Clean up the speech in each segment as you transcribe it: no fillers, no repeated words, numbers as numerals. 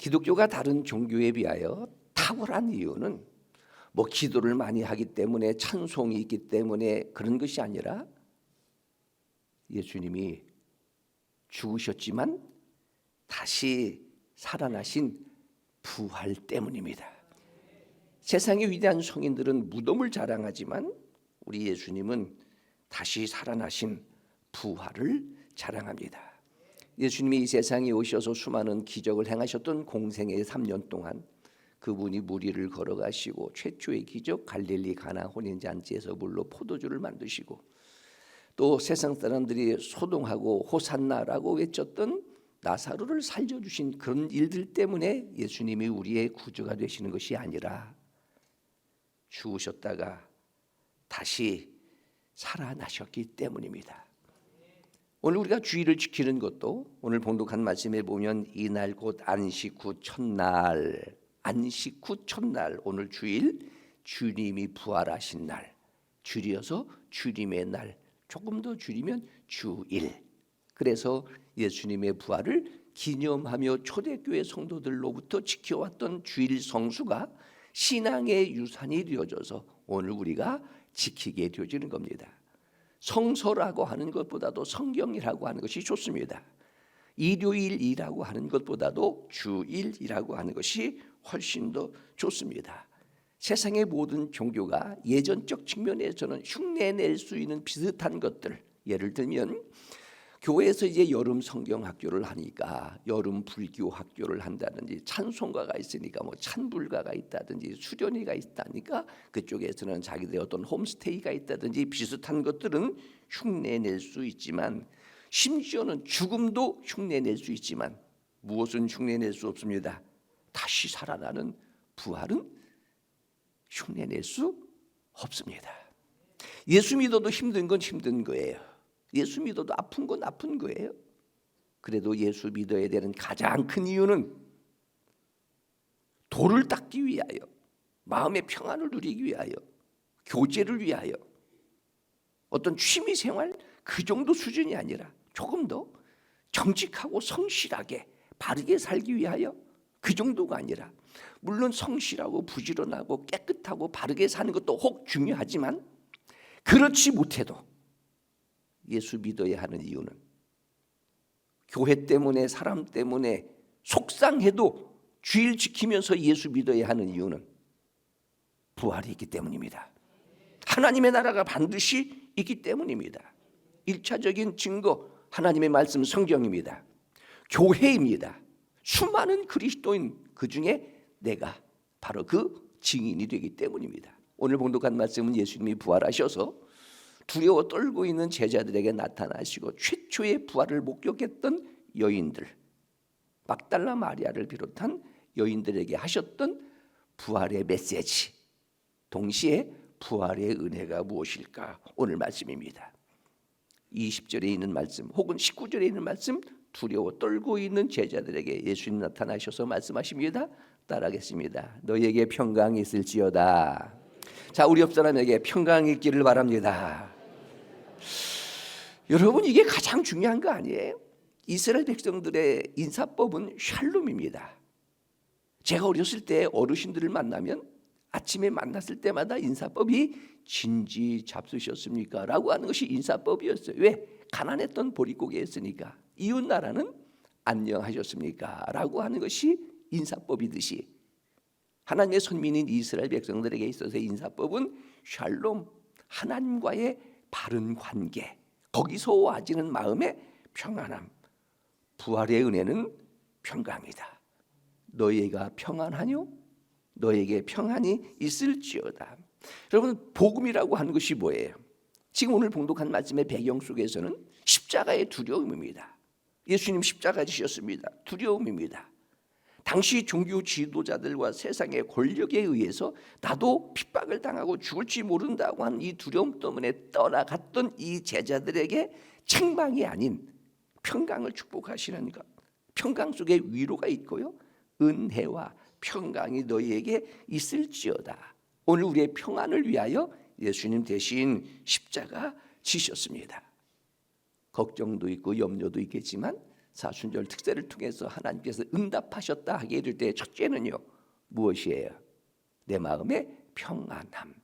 기독교가 다른 종교에 비하여 탁월한 이유는 뭐 기도를 많이 하기 때문에 찬송이 있기 때문에 그런 것이 아니라 예수님이 죽으셨지만 다시 살아나신 부활 때문입니다. 세상의 위대한 성인들은 무덤을 자랑하지만 우리 예수님은 다시 살아나신 부활을 자랑합니다. 예수님이 이 세상에 오셔서 수많은 기적을 행하셨던 공생의 3년 동안 그분이 무리를 걸어가시고 최초의 기적 갈릴리 가나 혼인잔치에서 물로 포도주를 만드시고 또 세상 사람들이 소동하고 호산나라고 외쳤던 나사로를 살려주신 그런 일들 때문에 예수님이 우리의 구주가 되시는 것이 아니라 죽으셨다가 다시 살아나셨기 때문입니다. 오늘 우리가 주일을 지키는 것도 오늘 봉독한 말씀에 보면 이날 곧 안식 후 첫날, 안식 후 첫날, 오늘 주일 주님이 부활하신 날, 줄여서 주님의 날, 조금 더 줄이면 주일. 그래서 예수님의 부활을 기념하며 초대교회 성도들로부터 지켜왔던 주일 성수가 신앙의 유산이 되어져서 오늘 우리가 지키게 되어지는 겁니다. 성서라고 하는 것보다도 성경이라고 하는 것이 좋습니다. 일요일이라고 하는 것보다도 주일이라고 하는 것이 훨씬 더 좋습니다. 세상의 모든 종교가 예전적 측면에서는 흉내낼 수 있는 비슷한 것들, 예를 들면 교회에서 이제 여름 성경 학교를 하니까 여름 불교 학교를 한다든지 찬송가가 있으니까 뭐 찬불가가 있다든지 수련회가 있다니까 그쪽에서는 자기들의 어떤 홈스테이가 있다든지 비슷한 것들은 흉내낼 수 있지만 심지어는 죽음도 흉내낼 수 있지만 무엇은 흉내낼 수 없습니다. 다시 살아나는 부활은 흉내낼 수 없습니다. 예수 믿어도 힘든 건 힘든 거예요. 예수 믿어도 아픈 건 아픈 거예요. 그래도 예수 믿어야 되는 가장 큰 이유는 도를 닦기 위하여, 마음의 평안을 누리기 위하여, 교제를 위하여, 어떤 취미생활 그 정도 수준이 아니라 조금 더 정직하고 성실하게 바르게 살기 위하여 그 정도가 아니라 물론 성실하고 부지런하고 깨끗하고 바르게 사는 것도 혹 중요하지만 그렇지 못해도 예수 믿어야 하는 이유는 교회 때문에 사람 때문에 속상해도 주일 지키면서 예수 믿어야 하는 이유는 부활이 있기 때문입니다. 하나님의 나라가 반드시 있기 때문입니다. 1차적인 증거 하나님의 말씀 성경입니다. 교회입니다. 수많은 그리스도인 그 중에 내가 바로 그 증인이 되기 때문입니다. 오늘 봉독한 말씀은 예수님이 부활하셔서 두려워 떨고 있는 제자들에게 나타나시고 최초의 부활을 목격했던 여인들, 막달라 마리아를 비롯한 여인들에게 하셨던 부활의 메시지, 동시에 부활의 은혜가 무엇일까? 오늘 말씀입니다. 20절에 있는 말씀 혹은 19절에 있는 말씀, 두려워 떨고 있는 제자들에게 예수님 나타나셔서 말씀하십니다. 따라하겠습니다. 너희에게 평강이 있을지어다. 자, 우리 옆 사람에게 평강이 있기를 바랍니다. 여러분, 이게 가장 중요한 거 아니에요? 이스라엘 백성들의 인사법은 샬롬입니다. 제가 어렸을 때 어르신들을 만나면 아침에 만났을 때마다 인사법이 진지 잡수셨습니까? 라고 하는 것이 인사법이었어요. 왜? 가난했던 보릿고개였으니까. 이웃나라는 안녕하셨습니까? 라고 하는 것이 인사법이듯이 하나님의 선민인 이스라엘 백성들에게 있어서 인사법은 샬롬, 하나님과의 바른 관계, 거기서 와지는 마음의 평안함, 부활의 은혜는 평강이다. 너희가 평안하뇨? 너에게 평안이 있을지어다. 여러분, 복음이라고 하는 것이 뭐예요? 지금 오늘 봉독한 말씀의 배경 속에서는 십자가의 두려움입니다. 예수님 십자가 지셨습니다. 두려움입니다. 당시 종교 지도자들과 세상의 권력에 의해서 나도 핍박을 당하고 죽을지 모른다고 하는 이 두려움 때문에 떠나갔던 이 제자들에게 책망이 아닌 평강을 축복하시는 것, 평강 속에 위로가 있고요, 은혜와 평강이 너희에게 있을지어다. 오늘 우리의 평안을 위하여 예수님 대신 십자가 지셨습니다. 걱정도 있고 염려도 있겠지만 사순절 특세를 통해서 하나님께서 응답하셨다 하게 될 때 첫째는요, 무엇이에요? 내 마음의 평안함.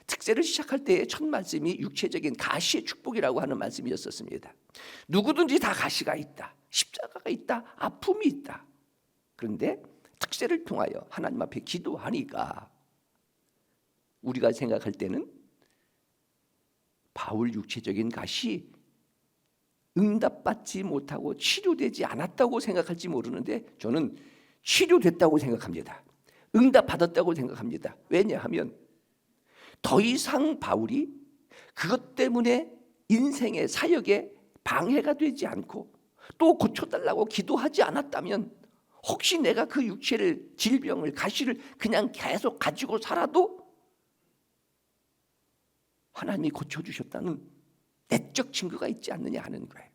특세를 시작할 때의 첫 말씀이 육체적인 가시의 축복이라고 하는 말씀이었었습니다. 누구든지 다 가시가 있다, 십자가가 있다, 아픔이 있다. 그런데 특세를 통하여 하나님 앞에 기도하니까 우리가 생각할 때는 바울 육체적인 가시 응답받지 못하고 치료되지 않았다고 생각할지 모르는데 저는 치료됐다고 생각합니다. 응답받았다고 생각합니다. 왜냐하면 더 이상 바울이 그것 때문에 인생의 사역에 방해가 되지 않고 또 고쳐달라고 기도하지 않았다면 혹시 내가 그 육체를, 질병을, 가시를 그냥 계속 가지고 살아도 하나님이 고쳐주셨다는 내적 증거가 있지 않느냐 하는 거예요.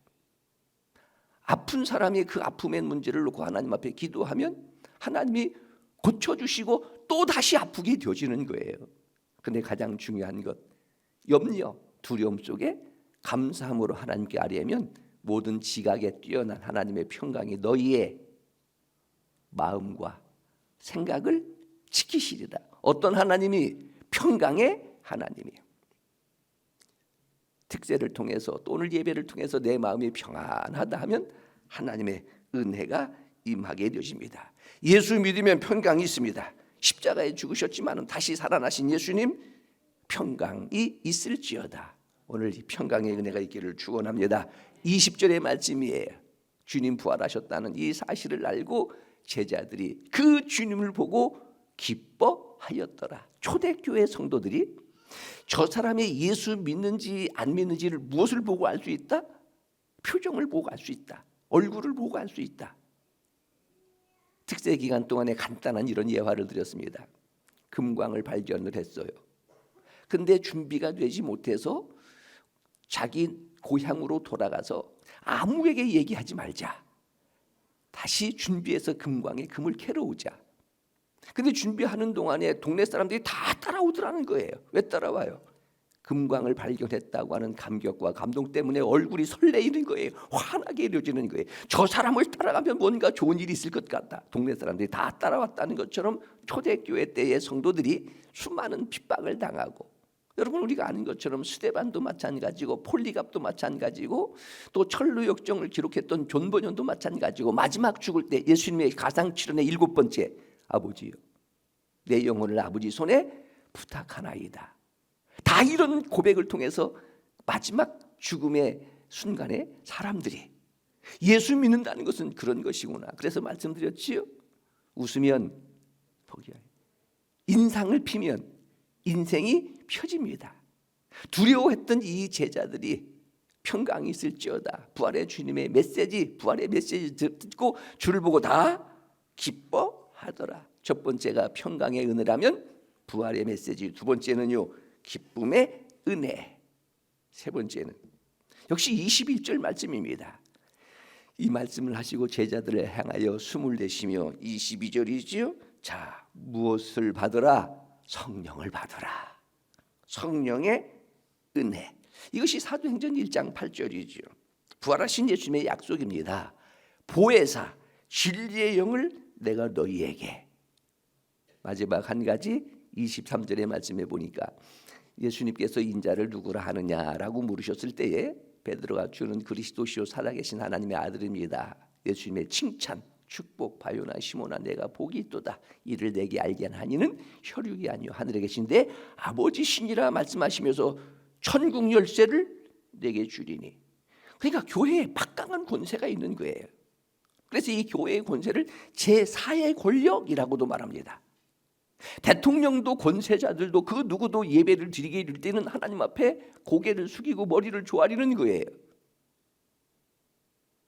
아픈 사람이 그 아픔의 문제를 놓고 하나님 앞에 기도하면 하나님이 고쳐주시고 또 다시 아프게 되어지는 거예요. 그런데 가장 중요한 것, 염려, 두려움 속에 감사함으로 하나님께 아뢰면 모든 지각에 뛰어난 하나님의 평강이 너희의 마음과 생각을 지키시리라. 어떤 하나님이? 평강의 하나님이에요. 특세를 통해서 또 오늘 예배를 통해서 내 마음이 평안하다 하면 하나님의 은혜가 임하게 되십니다. 예수 믿으면 평강이 있습니다. 십자가에 죽으셨지만 다시 살아나신 예수님, 평강이 있을지어다. 오늘 이 평강의 은혜가 있기를 축원합니다. 20절의 말씀이에요. 주님 부활하셨다는 이 사실을 알고 제자들이 그 주님을 보고 기뻐하였더라. 초대교회 성도들이 저 사람이 예수 믿는지 안 믿는지를 무엇을 보고 알 수 있다? 표정을 보고 알 수 있다. 얼굴을 보고 알 수 있다. 특세 기간 동안에 간단한 이런 예화를 드렸습니다. 금광을 발견을 했어요. 근데 준비가 되지 못해서 자기 고향으로 돌아가서 아무에게 얘기하지 말자. 다시 준비해서 금광에 금을 캐러 오자. 근데 준비하는 동안에 동네 사람들이 다 따라오더라는 거예요. 왜 따라와요? 금광을 발견했다고 하는 감격과 감동 때문에 얼굴이 설레이는 거예요. 환하게 이루어지는 거예요. 저 사람을 따라가면 뭔가 좋은 일이 있을 것 같다. 동네 사람들이 다 따라왔다는 것처럼 초대교회 때의 성도들이 수많은 핍박을 당하고, 여러분 우리가 아는 것처럼 스데반도 마찬가지고 폴리갑도 마찬가지고 또 철로 역정을 기록했던 존 버년도 마찬가지고 마지막 죽을 때 예수님의 가상칠언의 7번째, 아버지요 내 영혼을 아버지 손에 부탁하나이다. 다 이런 고백을 통해서 마지막 죽음의 순간에 사람들이 예수 믿는다는 것은 그런 것이구나. 그래서 말씀드렸지요. 웃으면 복이야. 인상을 피면 인생이 펴집니다. 두려워했던 이 제자들이 평강이 있을지어다. 부활의 주님의 메시지, 부활의 메시지 듣고 주를 보고 다 기뻐하더라. 첫 번째가 평강의 은혜라면 부활의 메시지, 두 번째는요 기쁨의 은혜, 세 번째는 역시 21절 말씀입니다. 이 말씀을 하시고 제자들을 향하여 숨을 내쉬며 22절이지요. 자, 무엇을 받으라? 성령을 받으라. 성령의 은혜. 이것이 사도행전 1장 8절이지요. 부활하신 예수님의 약속입니다. 보혜사 진리의 영을 내가 너희에게. 마지막 한 가지 23절의 말씀에 보니까 예수님께서 인자를 누구라 하느냐라고 물으셨을 때에 베드로가 주는 그리스도시요 살아계신 하나님의 아들입니다. 예수님의 칭찬, 축복, 바요나 시모나 내가 복이 있도다. 이를 내게 알게 하니는 혈육이 아니요 하늘에 계신데 아버지시니라 말씀하시면서 천국 열쇠를 내게 주리니. 그러니까 교회에 막강한 권세가 있는 거예요. 그래서 이 교회의 권세를 제4의 권력이라고도 말합니다. 대통령도 권세자들도 그 누구도 예배를 드리게 될 때는 하나님 앞에 고개를 숙이고 머리를 조아리는 거예요.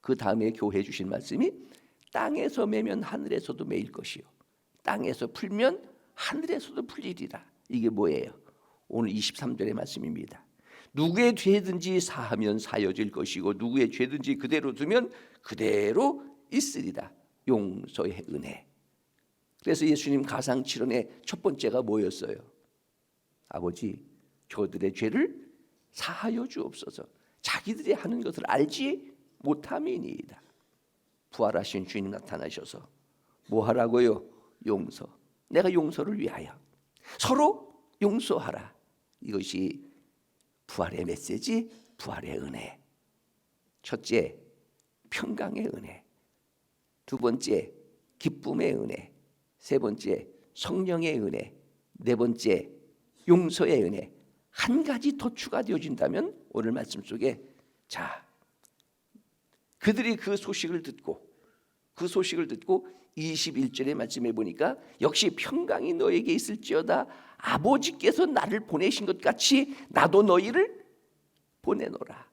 그 다음에 교회 주신 말씀이 땅에서 매면 하늘에서도 매일 것이요 땅에서 풀면 하늘에서도 풀리리라. 이게 뭐예요? 오늘 23절의 말씀입니다. 누구의 죄든지 사하면 사여질 것이고 누구의 죄든지 그대로 두면 그대로 있으리라. 용서의 은혜. 그래서 예수님 가상칠언의 첫 번째가 뭐였어요? 아버지, 저들의 죄를 사하여 주옵소서. 자기들이 하는 것을 알지 못함이니이다. 부활하신 주님 나타나셔서 뭐 하라고요? 용서. 내가 용서를 위하여 서로 용서하라. 이것이 부활의 메시지, 부활의 은혜. 첫째, 평강의 은혜. 두 번째, 기쁨의 은혜. 세 번째, 성령의 은혜. 네 번째, 용서의 은혜. 한 가지 더 추가되어진다면 오늘 말씀 속에 자, 그들이 그 소식을 듣고 21절의 말씀에 보니까 역시 평강이 너에게 있을지어다. 아버지께서 나를 보내신 것 같이 나도 너희를 보내노라.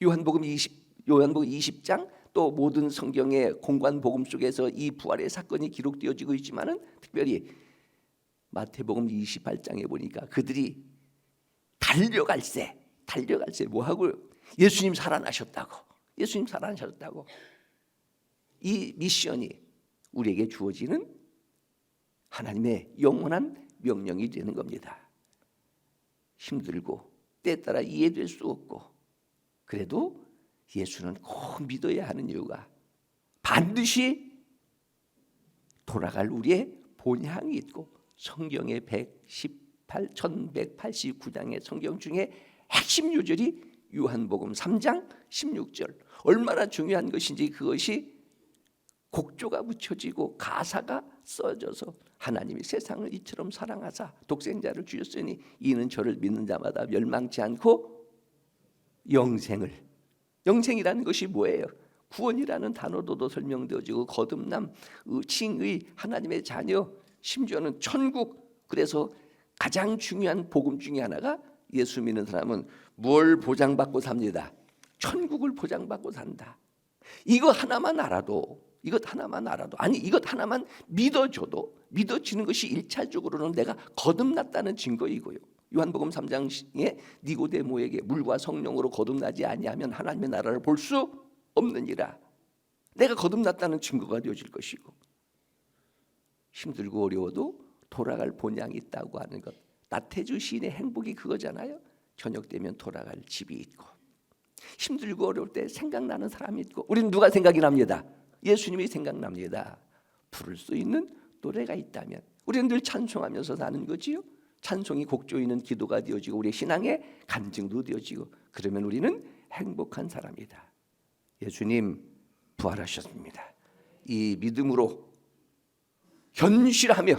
요한복음 20장 또 모든 성경의 공관 복음 속에서 이 부활의 사건이 기록되어지고 있지만은 특별히 마태복음 28장에 보니까 그들이 달려갈새 뭐하고요? 예수님 살아나셨다고. 이 미션이 우리에게 주어지는 하나님의 영원한 명령이 되는 겁니다. 힘들고 때에 따라 이해될 수 없고 그래도 예수는 꼭 믿어야 하는 이유가 반드시 돌아갈 우리의 본향이 있고 성경의 1189장의 성경 중에 핵심 요절이 요한복음 3장 16절. 얼마나 중요한 것인지 그것이 곡조가 붙여지고 가사가 써져서 하나님이 세상을 이처럼 사랑하사 독생자를 주셨으니 이는 저를 믿는 자마다 멸망치 않고 영생이라는 것이 뭐예요? 구원이라는 단어로도 설명되어지고 거듭남, 칭의, 하나님의 자녀, 심지어는 천국. 그래서 가장 중요한 복음 중에 하나가 예수 믿는 사람은 뭘 보장받고 삽니다. 천국을 보장받고 산다. 이것 하나만 알아도 아니 이것 하나만 믿어줘도 믿어지는 것이 1차적으로는 내가 거듭났다는 증거이고요. 요한복음 3장에 니고데모에게 물과 성령으로 거듭나지 아니하면 하나님의 나라를 볼 수 없느니라. 내가 거듭났다는 증거가 되어질 것이고 힘들고 어려워도 돌아갈 본향이 있다고 하는 것. 나태주 시인의 행복이 그거잖아요. 저녁 되면 돌아갈 집이 있고 힘들고 어려울 때 생각나는 사람이 있고 우리는 누가 생각이 납니다. 예수님이 생각납니다. 부를 수 있는 노래가 있다면 우리는 늘 찬송하면서 사는 거지요. 찬송이 곡조이는 기도가 되어지고 우리의 신앙의 간증도 되어지고 그러면 우리는 행복한 사람이다. 예수님 부활하셨습니다. 이 믿음으로 견실하며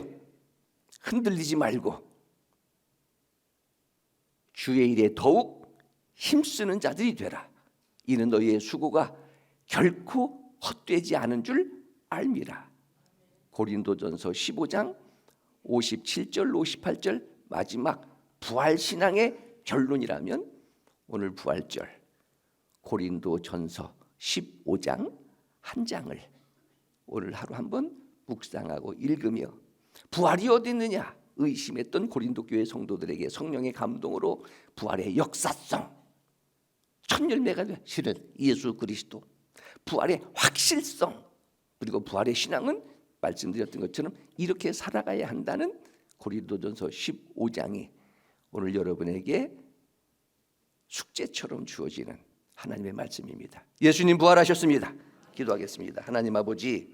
흔들리지 말고 주의 일에 더욱 힘쓰는 자들이 되라. 이는 너희의 수고가 결코 헛되지 않은 줄 알미라. 고린도전서 15장 57절 58절 마지막 부활신앙의 결론이라면 오늘 부활절 고린도전서 15장 한 장을 오늘 하루 한번 묵상하고 읽으며 부활이 어디 있느냐 의심했던 고린도 교회 성도들에게 성령의 감동으로 부활의 역사성 첫 열매가 실은 예수 그리스도 부활의 확실성 그리고 부활의 신앙은 말씀드렸던 것처럼 이렇게 살아가야 한다는 고린도전서 15장이 오늘 여러분에게 숙제처럼 주어지는 하나님의 말씀입니다. 예수님 부활하셨습니다. 기도하겠습니다. 하나님 아버지